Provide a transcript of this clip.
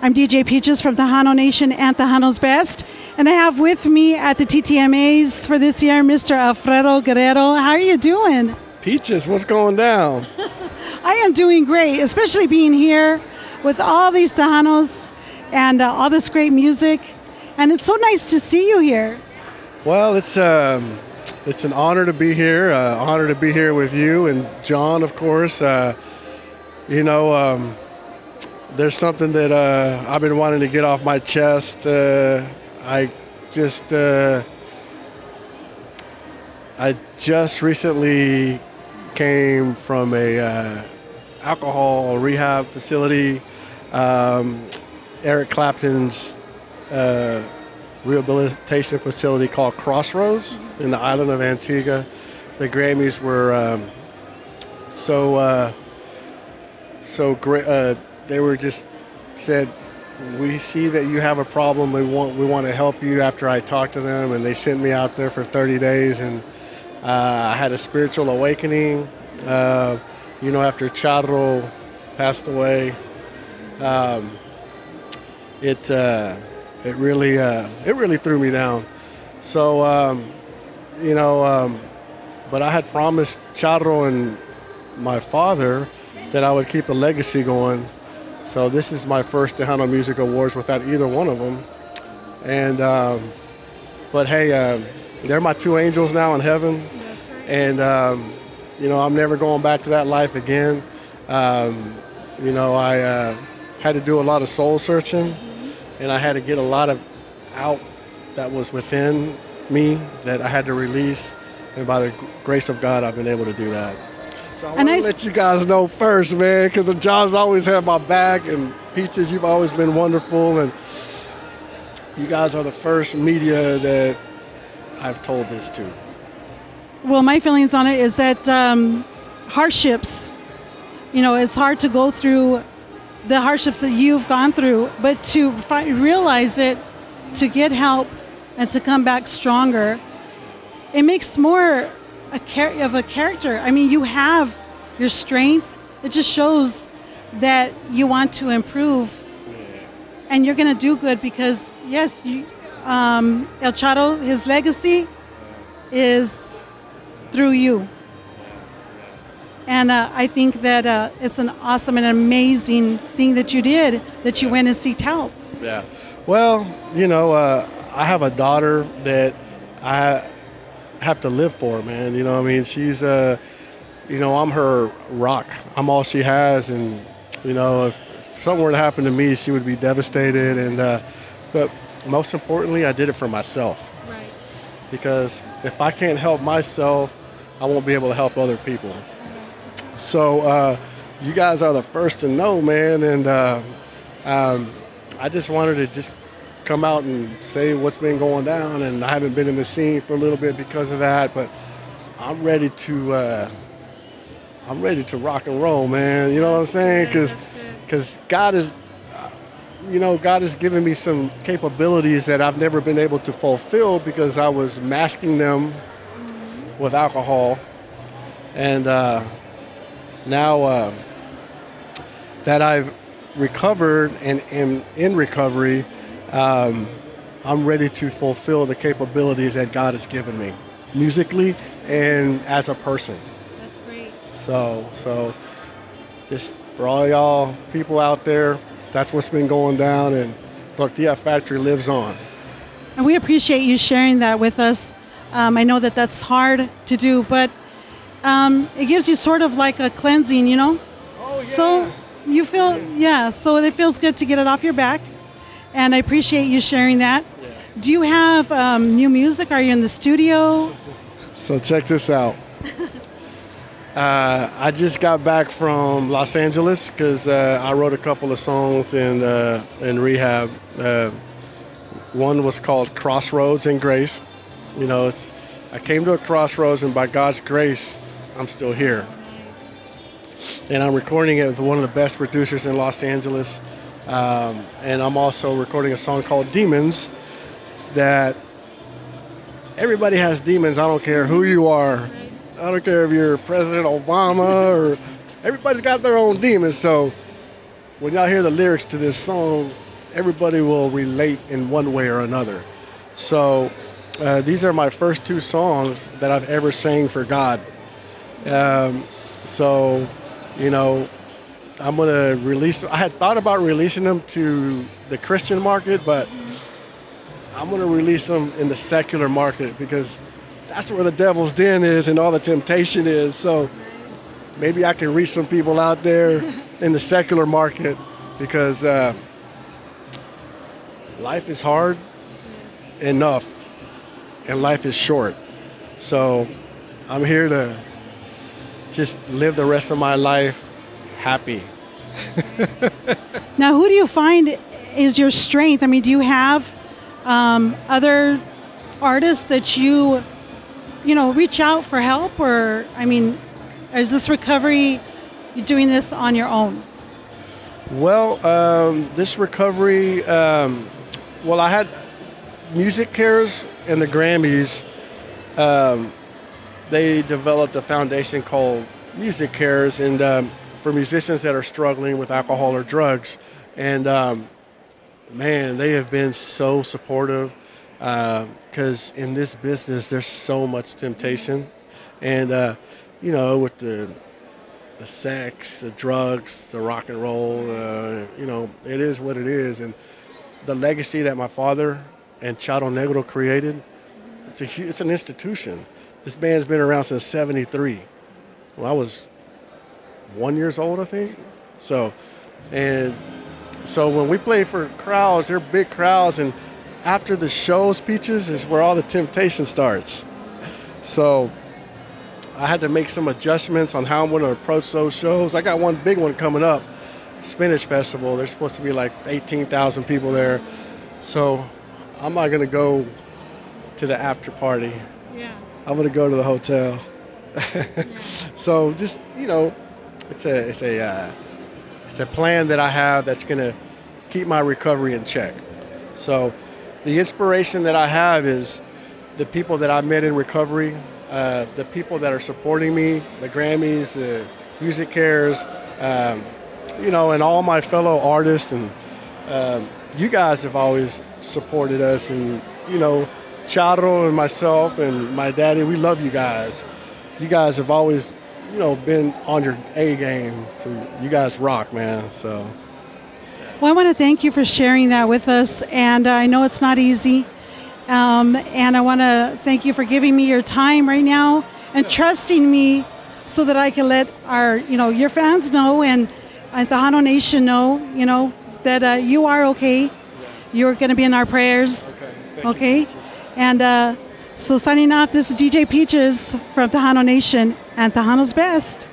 I'm DJ Peaches from Tejano Nation and Tejano's Best. And I have with me at the TTMAs for this year, Mr. Alfredo Guerrero. How are you doing? Peaches, what's going down? I am doing great, especially being here with all these Tejanos and all this great music. And it's so nice to see you here. Well, it's an honor to be here. Honor to be here with you and John, of course. There's something that I've been wanting to get off my chest. I just recently came from a alcohol rehab facility. Eric Clapton's rehabilitation facility called Crossroads in the island of Antigua. The Grammys were so great. They were just said, we see that you have a problem. We want to help you. After I talked to them, and they sent me out there for 30 days, and I had a spiritual awakening. After Charro passed away, it really threw me down. So but I had promised Charro and my father that I would keep the legacy going. So this is my first Tejano Music Awards without either one of them. And but hey, they're my two angels now in heaven. That's right. And I'm never going back to that life again. I had to do a lot of soul searching, and I had to get a lot of out that was within me that I had to release. And by the grace of God, I've been able to do that. So I want to let you guys know first, man, because the John's always had my back, and Peaches, you've always been wonderful, and you guys are the first media that I've told this to. Well, my feelings on it is that hardships, it's hard to go through the hardships that you've gone through, but to realize it, to get help, and to come back stronger, it makes more of a character. I mean, you have your strength. It just shows that you want to improve, and you're going to do good because, yes, El Charro, his legacy is through you. And I think that it's an awesome and amazing thing that you did, that you went and seeked help. Yeah. Well, I have a daughter that I have to live for, man. She's I'm her rock. I'm all she has, and if something were to happen to me, she would be devastated. And but most importantly, I did it for myself. Right. Because if I can't help myself, I won't be able to help other people. Right. So you guys are the first to know, man, and I just wanted to just come out and say what's been going down, and I haven't been in the scene for a little bit because of that, but I'm ready to rock and roll, man. You know what I'm saying? Because God is, God has given me some capabilities that I've never been able to fulfill because I was masking them with alcohol, and now that I've recovered and am in recovery, I'm ready to fulfill the capabilities that God has given me, musically and as a person. That's great. So just for all y'all people out there, that's what's been going down, and Tortilla Factory lives on. And we appreciate you sharing that with us. I know that that's hard to do, but it gives you sort of like a cleansing, Oh, yeah. So you feel, so it feels good to get it off your back. And I appreciate you sharing that. Yeah. Do you have new music? Are you in the studio? So check this out. I just got back from Los Angeles because I wrote a couple of songs in rehab. One was called Crossroads and Grace. I came to a crossroads, and by God's grace, I'm still here. And I'm recording it with one of the best producers in Los Angeles. And I'm also recording a song called Demons, that everybody has demons. I don't care who you are. I don't care if you're President Obama or everybody's got their own demons. So when y'all hear the lyrics to this song, everybody will relate in one way or another. So these are my first two songs that I've ever sang for God. Um, so, you know, I'm gonna release. I had thought about releasing them to the Christian market, but I'm gonna release them in the secular market because that's where the devil's den is and all the temptation is. So maybe I can reach some people out there in the secular market because life is hard enough and life is short. So I'm here to just live the rest of my life happy. Now, who do you find is your strength? I mean, do you have other artists that you know, reach out for help, or I mean, is this recovery? You doing this on your own? Well, this recovery, well, I had Music Cares and the Grammys. They developed a foundation called Music Cares, and for musicians that are struggling with alcohol or drugs. And man, they have been so supportive because in this business, there's so much temptation. And, you know, with the sex, the drugs, the rock and roll, you know, it is what it is. And the legacy that my father and Chado Negro created, it's an institution. This band's been around since '73. When I was 1 years old, I think. So, and so when we play for crowds, they're big crowds, and after the show speeches is where all the temptation starts. So I had to make some adjustments on how I'm going to approach those shows. I got one big one coming up, Spinach Festival. There's supposed to be like 18,000 people there. So I'm not going to go to the after party. Yeah. I'm going to go to the hotel. So just, you know, it's a plan that I have that's going to keep my recovery in check. So the inspiration that I have is the people that I met in recovery, the people that are supporting me, the Grammys, the Music Cares, um, you know, and all my fellow artists. And you guys have always supported us. And, you know, Charo and myself and my daddy, we love you guys. You guys have always, you know, been on your A game. So you guys rock, man. So. Well, I want to thank you for sharing that with us, and I know it's not easy. And I want to thank you for giving me your time right now and trusting me so that I can let our, you know, your fans know and Tejano Nation know, you know, that you are okay. You're going to be in our prayers. Okay. Thank Okay. you. And so signing off, this is DJ Peaches from Tejano Nation and Tejano's Best.